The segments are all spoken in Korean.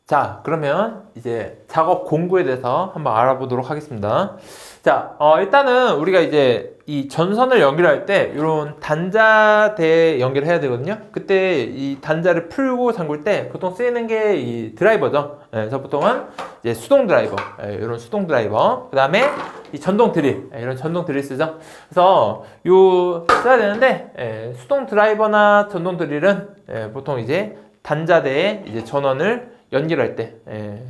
자, 그러면 이제 작업 공구에 대해서 한번 알아보도록 하겠습니다. 자, 일단은 우리가 이제 이 전선을 연결할 때 이런 단자대에 연결을 해야 되거든요. 그때 이 단자를 풀고 잠글 때 보통 쓰이는 게 이 드라이버죠. 그래서 보통은 이제 수동 드라이버, 이런 수동 드라이버. 그 다음에 이 전동 드릴, 이런 전동 드릴 쓰죠. 그래서 요 써야 되는데, 수동 드라이버나 전동 드릴은 보통 이제 단자대에 이제 전원을 연결할 때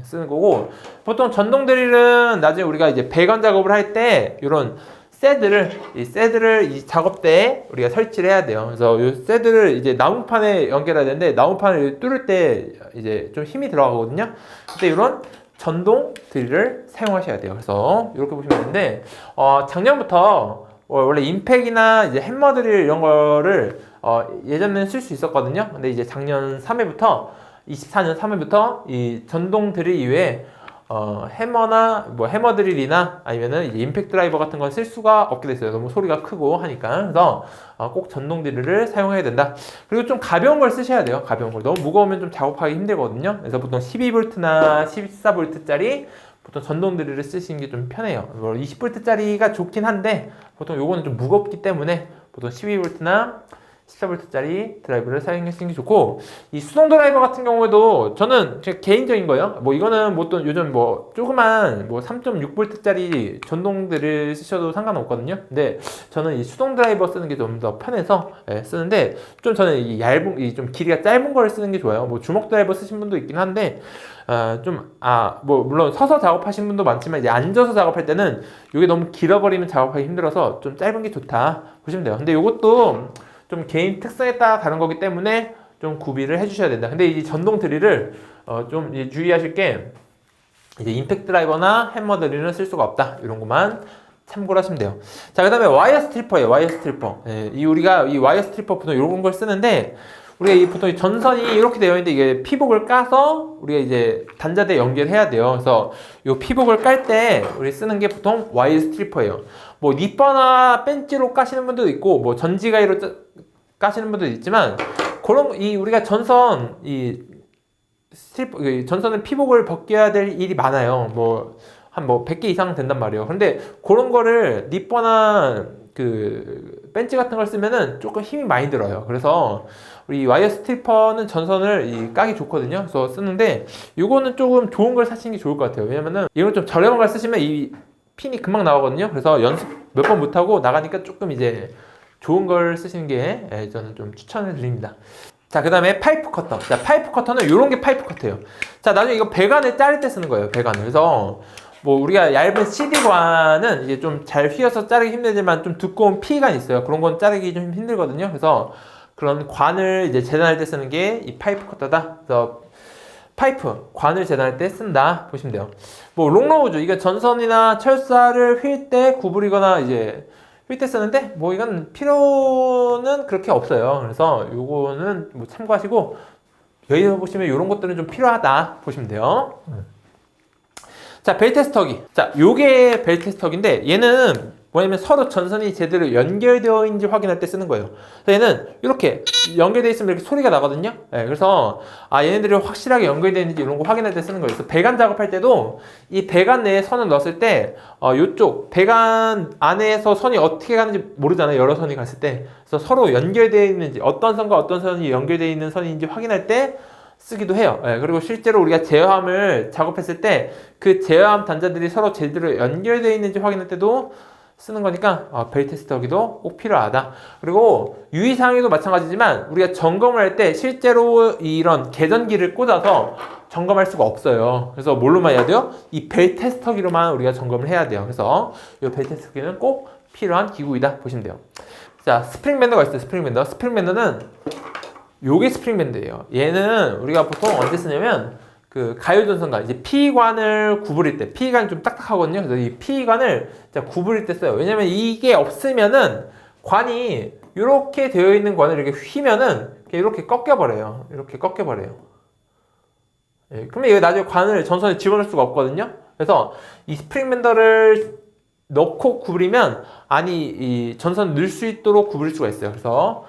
쓰는 거고, 보통 전동 드릴은 나중에 우리가 이제 배관 작업을 할 때 이런 새드를 이 작업대에 우리가 설치를 해야 돼요. 그래서 이 새드를 이제 나무판에 연결해야 되는데, 나무판을 뚫을 때 이제 좀 힘이 들어가거든요. 그때 이런 전동 드릴을 사용하셔야 돼요. 그래서 이렇게 보시면 되는데, 작년부터 원래 임팩이나 이제 햄머 드릴 이런 거를 예전에는 쓸 수 있었거든요. 근데 이제 작년 3회부터 24년 3회부터 이 전동 드릴 이외에 해머나 뭐 해머 드릴이나 아니면은 이제 임팩트 드라이버 같은 건 쓸 수가 없게 됐어요. 너무 소리가 크고 하니까. 그래서 꼭 전동 드릴을 사용해야 된다. 그리고 좀 가벼운 걸 쓰셔야 돼요. 가벼운 걸. 너무 무거우면 좀 작업하기 힘들거든요. 그래서 보통 12V나 14V짜리 보통 전동 드릴을 쓰시는 게 좀 편해요. 20V짜리가 좋긴 한데 보통 요거는 좀 무겁기 때문에 보통 12V나 14V짜리 드라이버를 사용하시는 게 좋고, 이 수동 드라이버 같은 경우에도 저는 제 개인적인 거예요. 뭐 이거는 뭐 또 요즘 뭐 조그만 뭐 3.6V짜리 전동들을 쓰셔도 상관없거든요. 근데 저는 이 수동 드라이버 쓰는 게 좀 더 편해서 쓰는데, 좀 저는 이 얇은, 이 좀 길이가 짧은 걸 쓰는 게 좋아요. 뭐 주먹 드라이버 쓰신 분도 있긴 한데, 뭐 물론 서서 작업하신 분도 많지만 이제 앉아서 작업할 때는 이게 너무 길어버리면 작업하기 힘들어서 좀 짧은 게 좋다 보시면 돼요. 근데 이것도 좀 개인 특성에 따라 다른 거기 때문에 좀 구비를 해주셔야 된다. 근데 이 전동 드릴을 좀 주의하실 게, 이제 임팩트 드라이버나 햄머 드릴은 쓸 수가 없다. 이런 것만 참고를 하시면 돼요. 자, 그 다음에 와이어 스트리퍼예요. 와이어 스트리퍼. 우리가 이 와이어 스트리퍼 보통 이런 걸 쓰는데, 우리가 보통 이 전선이 이렇게 되어 있는데 이게 피복을 까서 우리가 이제 단자대에 연결해야 돼요. 그래서 이 피복을 깔 때 우리 쓰는 게 보통 와이어 스트리퍼예요. 뭐 니퍼나 벤치로 까시는 분들도 있고, 뭐 전지가이로 까시는 분들도 있지만, 그런 우리가 전선 전선은 피복을 벗겨야 될 일이 많아요. 뭐 한 100개 이상 된단 말이에요. 그런데 그런 거를 니퍼나 그 벤치 같은 걸 쓰면은 조금 힘이 많이 들어요. 그래서 우리 와이어 스트리퍼는 전선을 까기 좋거든요. 그래서 쓰는데, 이거는 조금 좋은 걸 사시는 게 좋을 것 같아요. 왜냐면은 이건 좀 저렴한 걸 쓰시면 이 핀이 금방 나오거든요. 그래서 연습 몇 번 못하고 나가니까 조금 이제 좋은 걸 쓰시는 게 저는 좀 추천을 드립니다. 자, 그 다음에 파이프 커터. 자, 파이프 커터는 이런 게 파이프 커터예요. 자, 나중에 이거 배관을 자를 때 쓰는 거예요. 배관을. 그래서 뭐 우리가 얇은 CD관은 이게 좀 잘 휘어서 자르기 힘들지만 좀 두꺼운 P관이 있어요. 그런 건 자르기 좀 힘들거든요. 그래서 그런 관을 이제 재단할 때 쓰는 게 이 파이프 커터다. 그래서 파이프, 관을 재단할 때 쓴다 보시면 돼요. 뭐 롱로우즈, 이거 전선이나 철사를 휠 때 구부리거나 이제 휠 때 쓰는데, 뭐 이건 필요는 그렇게 없어요. 그래서 요거는 뭐 참고하시고, 여기서 보시면 이런 것들은 좀 필요하다 보시면 돼요. 자, 벨트 스터기. 자, 요게 벨트 스터기인데, 얘는 뭐냐면 서로 전선이 제대로 연결되어 있는지 확인할 때 쓰는 거예요. 얘는 이렇게 연결되어 있으면 이렇게 소리가 나거든요. 그래서 얘네들이 확실하게 연결되어 있는지 이런 거 확인할 때 쓰는 거예요. 그래서 배관 작업할 때도 이 배관 내에 선을 넣었을 때 요쪽 배관 안에서 선이 어떻게 가는지 모르잖아요. 여러 선이 갔을 때. 그래서 서로 연결되어 있는지, 어떤 선과 어떤 선이 연결되어 있는 선인지 확인할 때 쓰기도 해요. 그리고 실제로 우리가 제어함을 작업했을 때 그 제어함 단자들이 서로 제대로 연결되어 있는지 확인할 때도 쓰는 거니까 벨트 스터기도 꼭 필요하다. 그리고 유의사항에도 마찬가지지만 우리가 점검을 할 때 실제로 이런 계전기를 꽂아서 점검할 수가 없어요. 그래서 뭘로만 해야 돼요? 이 벨트 스터기로만 우리가 점검을 해야 돼요. 그래서 이 벨트 스터기는 꼭 필요한 기구이다 보시면 돼요. 자, 스프링 밴더가 있어요. 스프링 밴더. 스프링 밴더는 요게 스프링 밴드예요. 얘는 우리가 보통 언제 쓰냐면 그 가요전선과 이제 P관을 구부릴 때, P관이 좀 딱딱하거든요. 그래서 이 P관을 구부릴 때 써요. 왜냐면 이게 없으면은 관이 이렇게 되어 있는 관을 이렇게 휘면은 이렇게 꺾여버려요. 이렇게 꺾여버려요. 그러면 이거 나중에 관을 전선에 집어넣을 수가 없거든요. 그래서 이 스프링 밴더를 넣고 구부리면 안이 이 전선을 넣을 수 있도록 구부릴 수가 있어요. 그래서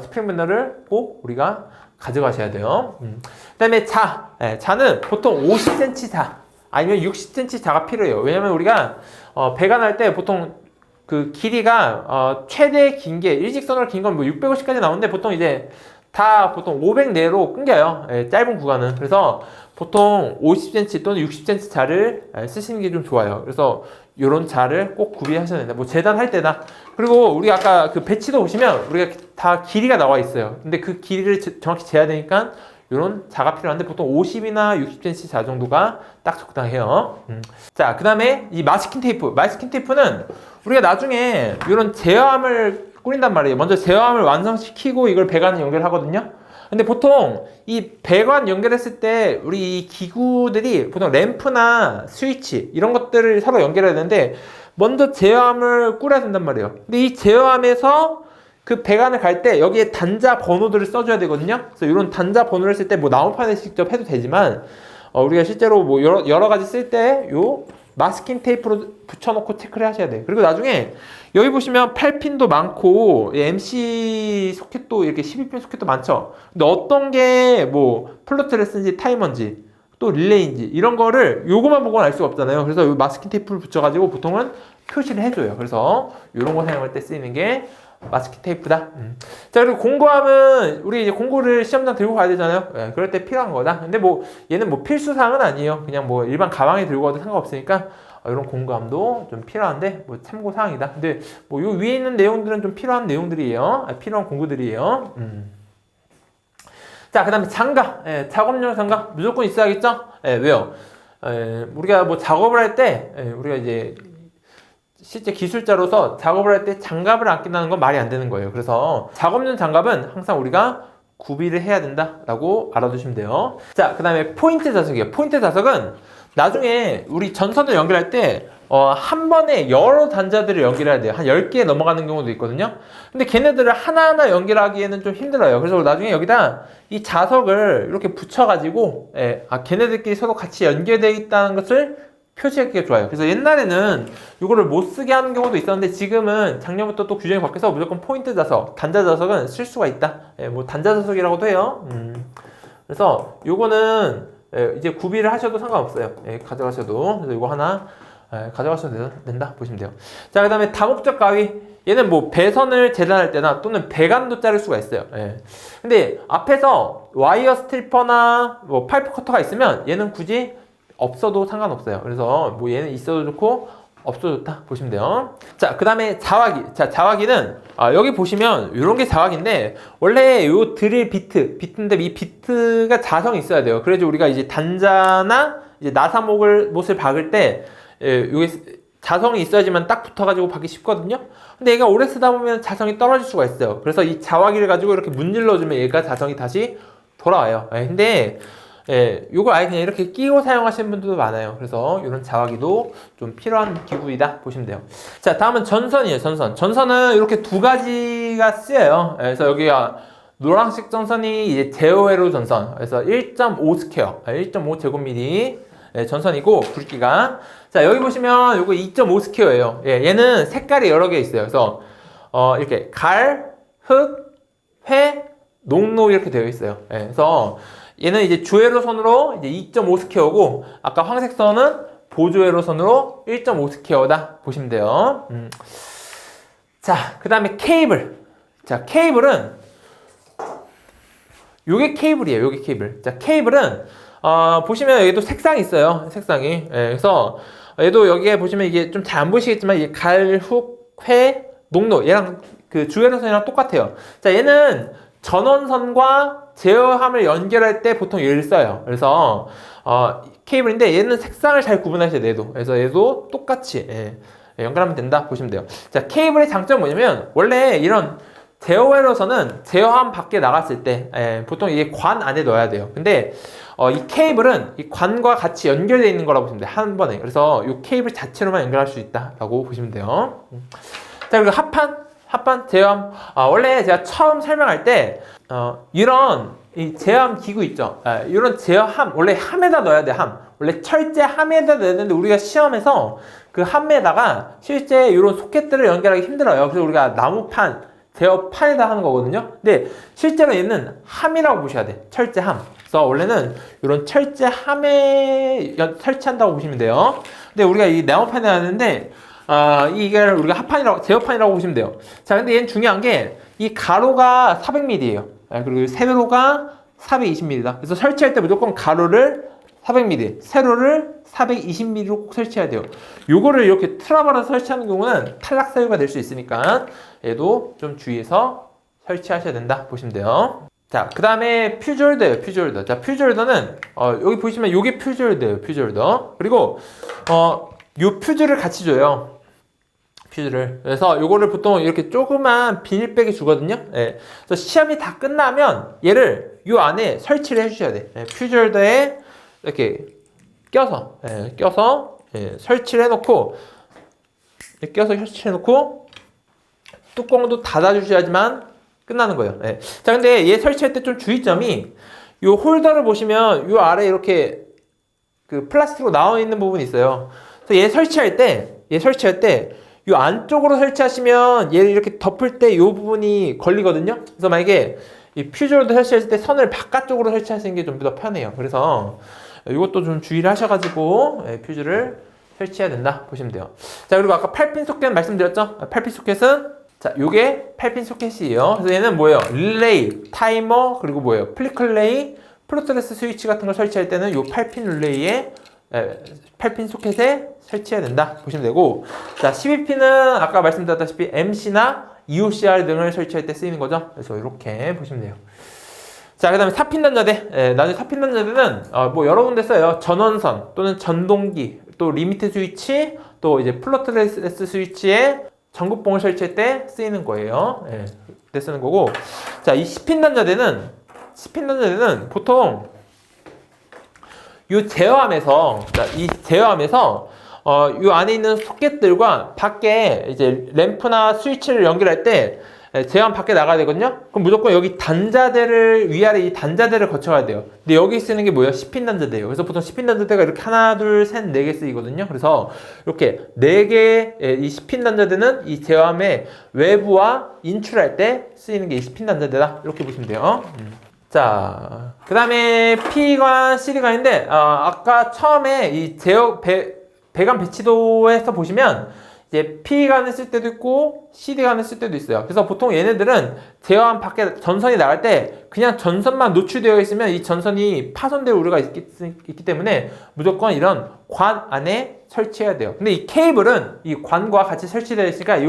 스프링 밴더를 꼭 우리가 가져가셔야 돼요. 그다음에 자는 보통 50cm 자 아니면 60cm 자가 필요해요. 왜냐면 우리가 배관할 때 보통 그 길이가 최대 긴 게 일직선으로 긴 건 뭐 650까지 나오는데 보통 이제 다 보통 500 내로 끊겨요. 짧은 구간은. 그래서 보통 50cm 또는 60cm 자를 쓰시는 게 좀 좋아요. 그래서 이런 자를 꼭 구비하셔야 된다. 뭐 재단할 때나. 그리고 우리 아까 그 배치도 보시면 우리가 다 길이가 나와 있어요. 근데 그 길이를 정확히 재야 되니까 이런 자가 필요한데 보통 50이나 60cm 자 정도가 딱 적당해요. 자, 그 다음에 이 마스킹 테이프. 마스킹 테이프는 우리가 나중에 이런 제어함을 꾸린단 말이에요. 먼저 제어함을 완성시키고 이걸 배관에 연결하거든요. 근데 보통 이 배관 연결했을 때 우리 이 기구들이 보통 램프나 스위치 이런 것들을 서로 연결해야 되는데 먼저 제어함을 꾸려야 된단 말이에요. 근데 이 제어함에서 그 배관을 갈 때 여기에 단자 번호들을 써줘야 되거든요. 그래서 이런 단자 번호를 쓸 때 뭐 나무판에 직접 해도 되지만 우리가 실제로 뭐 여러 가지 쓸 때 요 마스킹 테이프로 붙여놓고 체크를 하셔야 돼요. 그리고 나중에 여기 보시면 8핀도 많고 MC 소켓도 이렇게 12핀 소켓도 많죠. 근데 어떤 게 뭐 플로트 레슨인지 타이머인지 또 릴레이인지 이런 거를 요거만 보고는 알 수가 없잖아요. 그래서 요 마스킹 테이프를 붙여가지고 보통은 표시를 해줘요. 그래서 이런 거 사용할 때 쓰이는 게 마스킹 테이프다. 자, 그리고 공구함은 우리 이제 공구를 시험장 들고 가야 되잖아요. 네, 그럴 때 필요한 거다. 근데 뭐 얘는 뭐 필수사항은 아니에요. 그냥 뭐 일반 가방에 들고 가도 상관없으니까 이런 공구함도 좀 필요한데 뭐 참고 사항이다. 근데 뭐 요 위에 있는 내용들은 좀 필요한 내용들이에요. 필요한 공구들이에요. 자, 그 다음에 장갑. 작업용 장갑 무조건 있어야겠죠? 왜요? 우리가 뭐 작업을 할 때 우리가 이제 실제 기술자로서 작업을 할 때 장갑을 안 낀다는 건 말이 안 되는 거예요. 그래서 작업용 장갑은 항상 우리가 구비를 해야 된다라고 알아두시면 돼요. 자, 그 다음에 포인트 자석이에요. 포인트 자석은 나중에 우리 전선을 연결할 때 한 번에 여러 단자들을 연결해야 돼요. 한 10개 넘어가는 경우도 있거든요. 근데 걔네들을 하나하나 연결하기에는 좀 힘들어요. 그래서 나중에 여기다 이 자석을 이렇게 붙여가지고 걔네들끼리 서로 같이 연결되어 있다는 것을 표시하기가 좋아요. 그래서 옛날에는 이거를 못 쓰게 하는 경우도 있었는데 지금은 작년부터 또 규정이 바뀌어서 무조건 포인트 자석, 단자 자석은 쓸 수가 있다. 뭐 단자 자석이라고도 해요. 그래서 요거는 이제 구비를 하셔도 상관없어요. 가져가셔도. 그래서 이거 하나 가져가셔도 된다 보시면 돼요. 자, 그 다음에 다목적 가위. 얘는 뭐 배선을 재단할 때나 또는 배관도 자를 수가 있어요. 근데 앞에서 와이어 스틸퍼나 뭐 파이프 커터가 있으면 얘는 굳이 없어도 상관없어요. 그래서 뭐 얘는 있어도 좋고 없어도 좋다 보시면 돼요. 자, 그 다음에 자화기. 자, 자화기는 여기 보시면 이런 게 자화기인데 원래 요 드릴 비트인데 이 비트가 자성이 있어야 돼요. 그래서 우리가 이제 단자나 이제 못을 박을 때 요게 자성이 있어야지만 딱 붙어가지고 박기 쉽거든요. 근데 얘가 오래 쓰다 보면 자성이 떨어질 수가 있어요. 그래서 이 자화기를 가지고 이렇게 문질러주면 얘가 자성이 다시 돌아와요. 근데 요걸 아예 그냥 이렇게 끼고 사용하시는 분들도 많아요. 그래서 이런 자화기도 좀 필요한 기구이다 보시면 돼요. 자, 다음은 전선이에요. 전선은 이렇게 두 가지가 쓰여요. 그래서 여기가 노란색 전선이 이제 제어회로 전선. 그래서 1.5 스퀘어, 1.5 제곱미리 전선이고 굵기가. 자, 여기 보시면 요거 2.5 스퀘어예요. 얘는 색깔이 여러 개 있어요. 그래서 이렇게 흑, 회, 녹로 이렇게 되어 있어요. 그래서 얘는 이제 주회로선으로 이제 2.5 스퀘어고 아까 황색 선은 보조회로선으로 1.5 스퀘어다 보시면 돼요. 자, 그 다음에 케이블. 자, 케이블은 요게 케이블이에요. 요게 케이블. 자, 케이블은 보시면 여기도 색상이 있어요. 색상이. 그래서 얘도 여기에 보시면 이게 좀 잘 안 보이시겠지만 이게 흑, 회, 녹로 얘랑 그 주회로선이랑 똑같아요. 자, 얘는 전원선과 제어함을 연결할 때 보통 얘를 써요. 그래서 케이블인데 얘는 색상을 잘 구분하셔야 돼요. 그래서 얘도 똑같이 연결하면 된다 보시면 돼요. 자, 케이블의 장점은 뭐냐면 원래 이런 제어회로선은 제어함 밖에 나갔을 때 보통 이게 관 안에 넣어야 돼요. 근데 이 케이블은 이 관과 같이 연결되어 있는 거라고 보시면 돼요. 한 번에. 그래서 이 케이블 자체로만 연결할 수 있다라고 보시면 돼요. 자, 그리고 합판 제어함. 원래 제가 처음 설명할 때 이런 이 제어함 기구 있죠. 이런 제어함, 원래 함에다 넣어야 돼, 함. 원래 철제 함에다 넣어야 되는데 우리가 시험에서 그 함에다가 실제 이런 소켓들을 연결하기 힘들어요. 그래서 우리가 나무판, 제어판에다 하는 거거든요. 근데 실제로 얘는 함이라고 보셔야 돼. 철제 함. 그래서 원래는 이런 철제 함에 설치한다고 보시면 돼요. 근데 우리가 이 나무판에 하는데 이게 우리가 합판이라고, 제어판이라고 보시면 돼요. 자, 근데 얘는 중요한 게 이 가로가 400mm예요. 그리고 세로가 420mm다. 그래서 설치할 때 무조건 가로를 400mm, 세로를 420mm로 꼭 설치해야 돼요. 요거를 이렇게 트라바로 설치하는 경우는 탈락 사유가 될 수 있으니까 얘도 좀 주의해서 설치하셔야 된다 보시면 돼요. 자, 그 다음에 퓨즈홀더예요. 퓨즈홀더. 자, 퓨즈홀더는 여기 보시면 요게 퓨즈홀더예요. 퓨즈홀더. 그리고 요 퓨즈를 같이 줘요. 퓨즈를. 그래서 요거를 보통 이렇게 조그만 비닐백에 주거든요. 예. 그래서 시험이 다 끝나면 얘를 요 안에 설치를 해주셔야 돼. 예. 퓨즈홀더에 이렇게 껴서 설치를 해놓고 뚜껑도 닫아주셔야지만 끝나는 거예요. 예. 자, 근데 얘 설치할 때 좀 주의점이 요 홀더를 보시면 요 아래 이렇게 그 플라스틱으로 나와 있는 부분이 있어요. 그래서 얘 설치할 때 이 안쪽으로 설치하시면 얘를 이렇게 덮을 때 이 부분이 걸리거든요. 그래서 만약에 이 퓨즈홀더 설치할 때 선을 바깥쪽으로 설치하시는 게 좀 더 편해요. 그래서 이것도 좀 주의를 하셔가지고 퓨즈를 설치해야 된다 보시면 돼요. 자, 그리고 아까 8핀 소켓 말씀드렸죠? 8핀 소켓은 자, 요게 8핀 소켓이에요. 그래서 얘는 뭐예요? 릴레이, 타이머, 그리고 뭐예요? 플리클레이, 플로트레스 스위치 같은 걸 설치할 때는 요 8핀 릴레이에 8핀 소켓에 설치해야 된다 보시면 되고, 자, 12핀은 아까 말씀드렸다시피 MC나 EOCR 등을 설치할 때 쓰이는 거죠. 그래서 이렇게 보시면 돼요. 자, 그 다음에 4핀 단자대. 나중에 4핀 단자대는 뭐 여러 군데 써요. 전원선 또는 전동기, 또 리미트 스위치, 또 이제 플로트레스 스위치에 전구봉을 설치할 때 쓰이는 거예요. 그때 쓰는 거고, 자, 이 10핀 단자대는 보통 이 제어함에서 이 안에 있는 소켓들과 밖에 이제 램프나 스위치를 연결할 때 제어함 밖에 나가야 되거든요. 그럼 무조건 여기 단자대를 위아래 이 단자대를 거쳐가야 돼요. 근데 여기 쓰는 게 뭐예요? 10핀 단자대예요. 그래서 보통 10핀 단자대가 이렇게 하나, 둘, 셋, 네 개 쓰이거든요. 그래서 이렇게 네 개 이 10핀 단자대는 이 제어함의 외부와 인출할 때 쓰이는 게 이 10핀 단자대다. 이렇게 보시면 돼요. 자, 그 다음에 P관, CD관인데 아까 처음에 이 배관 배치도에서 보시면 이제 P관을 쓸 때도 있고 CD관을 쓸 때도 있어요. 그래서 보통 얘네들은 제어함 밖에 전선이 나갈 때 그냥 전선만 노출되어 있으면 이 전선이 파손될 우려가 있기 때문에 무조건 이런 관 안에 설치해야 돼요. 근데 이 케이블은 이 관과 같이 설치되어 있으니까 이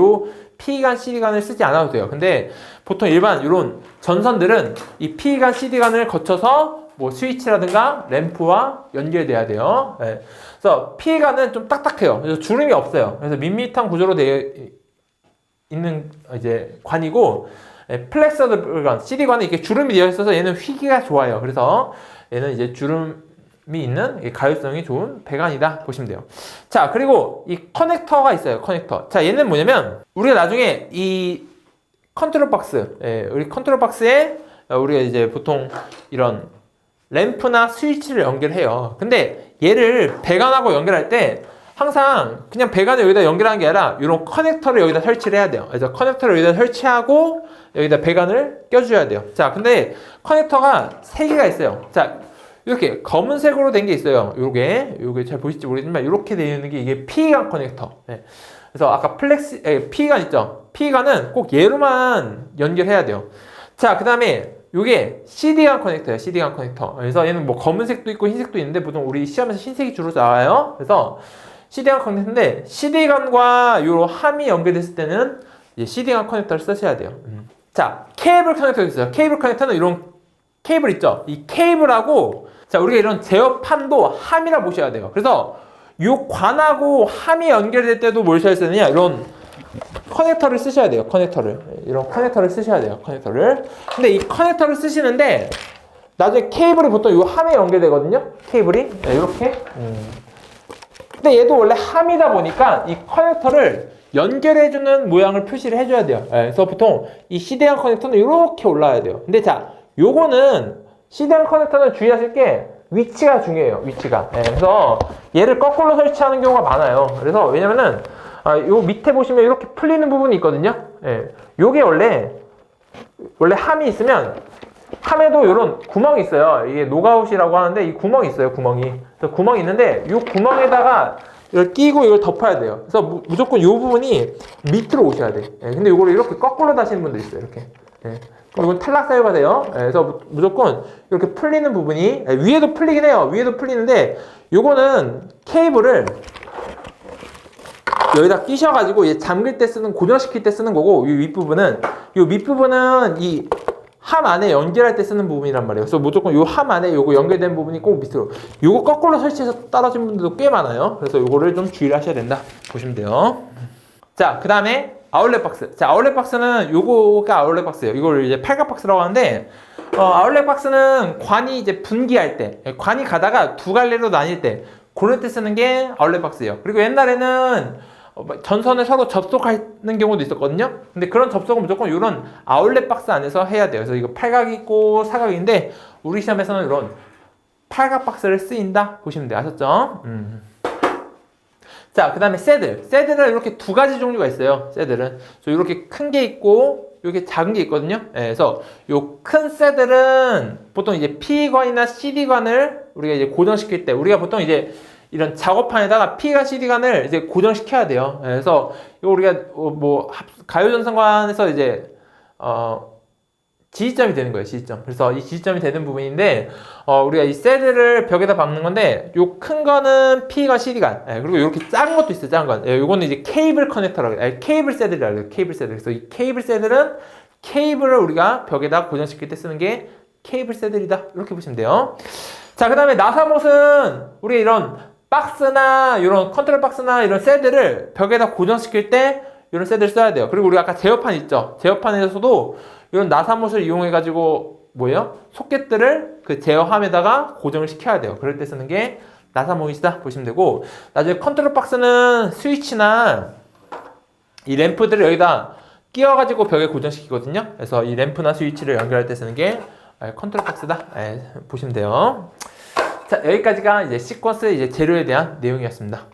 P관, CD관을 쓰지 않아도 돼요. 근데 보통 일반 이런 전선들은 이 P관, CD관을 거쳐서 뭐 스위치라든가 램프와 연결돼야 돼요. 그래서 P관은 좀 딱딱해요. 그래서 주름이 없어요. 그래서 밋밋한 구조로 되어 있는 이제 관이고, 플렉서블관, CD관은 이렇게 주름이 되어 있어서 얘는 휘기가 좋아요. 그래서 얘는 이제 주름이 있는 가열성이 좋은 배관이다 보시면 돼요. 자, 그리고 이 커넥터가 있어요. 커넥터. 자, 얘는 뭐냐면 우리가 나중에 이 컨트롤 박스, 우리 컨트롤 박스에 우리가 이제 보통 이런 램프나 스위치를 연결해요. 근데 얘를 배관하고 연결할 때 항상 그냥 배관을 여기다 연결하는 게 아니라 이런 커넥터를 여기다 설치를 해야 돼요. 그래서 커넥터를 여기다 설치하고 여기다 배관을 껴줘야 돼요. 자, 근데 커넥터가 3개가 있어요. 자, 이렇게 검은색으로 된 게 있어요. 요게 잘 보실지 모르겠지만 이렇게 되어 있는 게 이게 P관 커넥터. 그래서 아까 P관 있죠? P관은 꼭 얘로만 연결해야 돼요. 자, 그 다음에 요게 CD관 커넥터예요. CD관 커넥터. 그래서 얘는 뭐 검은색도 있고 흰색도 있는데 보통 우리 시험에서 흰색이 주로 나와요. 그래서 CD관 커넥터인데 CD관과 요 함이 연결됐을 때는 이제 CD관 커넥터를 쓰셔야 돼요. 자, 케이블 커넥터도 있어요. 케이블 커넥터는 이런 케이블 있죠? 이 케이블하고 자, 우리가 이런 제어판도 함이라 보셔야 돼요. 그래서 요 관하고 함이 연결될 때도 뭘 써야 되느냐? 이런 커넥터를 쓰셔야 돼요. 이런 커넥터를 쓰셔야 돼요. 커넥터를. 근데 이 커넥터를 쓰시는데 나중에 케이블이 보통 이 함에 연결되거든요. 케이블이 이렇게. 근데 얘도 원래 함이다 보니까 이 커넥터를 연결해주는 모양을 표시를 해줘야 돼요. 그래서 보통 이 CD관 커넥터는 이렇게 올라와야 돼요. 근데 자, 요거는 CDR 커넥터는 주의하실 게 위치가 중요해요. 위치가. 예, 그래서 얘를 거꾸로 설치하는 경우가 많아요. 그래서 왜냐면은 요 밑에 보시면 이렇게 풀리는 부분이 있거든요. 예, 요게 원래 함이 있으면 함에도 이런 구멍이 있어요. 이게 노가웃이라고 하는데 이 구멍이 있어요. 구멍이. 그래서 구멍이 있는데 이 구멍에다가 이걸 끼고 이걸 덮어야 돼요. 그래서 무조건 이 부분이 밑으로 오셔야 돼. 예, 근데 이거를 이렇게 거꾸로 다시는 분들 있어요. 이렇게. 예. 그럼 이건 탈락 사유가 돼요. 예, 그래서 무조건 이렇게 풀리는 부분이 위에도 풀리긴 해요. 위에도 풀리는데 요거는 케이블을 여기다 끼셔가지고 얘 잠글 때 쓰는 고정시킬 때 쓰는 거고 이 윗부분은 이 함 안에 연결할 때 쓰는 부분이란 말이에요. 그래서 무조건 이 함 안에 요거 연결된 부분이 꼭 밑으로 요거 거꾸로 설치해서 떨어진 분들도 꽤 많아요. 그래서 요거를 좀 주의를 하셔야 된다 보시면 돼요. 자, 그 다음에 아울렛 박스. 자, 아울렛 박스는 요거가 아울렛 박스예요. 이걸 이제 팔각 박스라고 하는데 아울렛 박스는 관이 이제 분기할 때 관이 가다가 두 갈래로 나뉠 때 그럴 때 쓰는 게 아울렛 박스예요. 그리고 옛날에는 전선을 서로 접속하는 경우도 있었거든요. 근데 그런 접속은 무조건 이런 아울렛 박스 안에서 해야 돼요. 그래서 이거 팔각이 있고 사각인데 우리 시험에서는 이런 팔각 박스를 쓰인다 보시면 돼요. 아셨죠? 자, 그 다음에 새들. 새들은 이렇게 두 가지 종류가 있어요. 새들은 이렇게 큰 게 있고 이렇게 작은 게 있거든요. 네, 그래서 요 큰 새들은 보통 이제 P관이나 CD관을 우리가 이제 고정시킬 때 우리가 보통 이제 이런 작업판에다가 P관, CD관을 이제 고정시켜야 돼요. 그래서 이거 우리가 뭐 가요전선관에서 이제 지지점이 되는 거예요. 지지점. 그래서 이 지지점이 되는 부분인데 우리가 이 새들을 벽에다 박는 건데 요 큰 거는 P관, CD관. 그리고 이렇게 작은 것도 있어요. 작은 건. 요거는 이제 케이블 커넥터라고 해요. 케이블 새들이라고 해요. 케이블 새들. 그래서 이 케이블 새들은 케이블을 우리가 벽에다 고정시킬 때 쓰는 게 케이블 새들이다. 이렇게 보시면 돼요. 자, 그 다음에 나사못은 우리 이런 박스나 이런 컨트롤 박스나 이런 셋들을 벽에다 고정시킬 때 이런 셋을 써야 돼요. 그리고 우리가 아까 제어판 있죠. 제어판에서도 이런 나사못을 이용해 가지고 뭐예요? 소켓들을 그 제어함에다가 고정을 시켜야 돼요. 그럴 때 쓰는 게 나사못이다 보시면 되고 나중에 컨트롤 박스는 스위치나 이 램프들을 여기다 끼워 가지고 벽에 고정시키거든요. 그래서 이 램프나 스위치를 연결할 때 쓰는 게 컨트롤 박스다 보시면 돼요. 자, 여기까지가 이제 시퀀스 재료에 대한 내용이었습니다.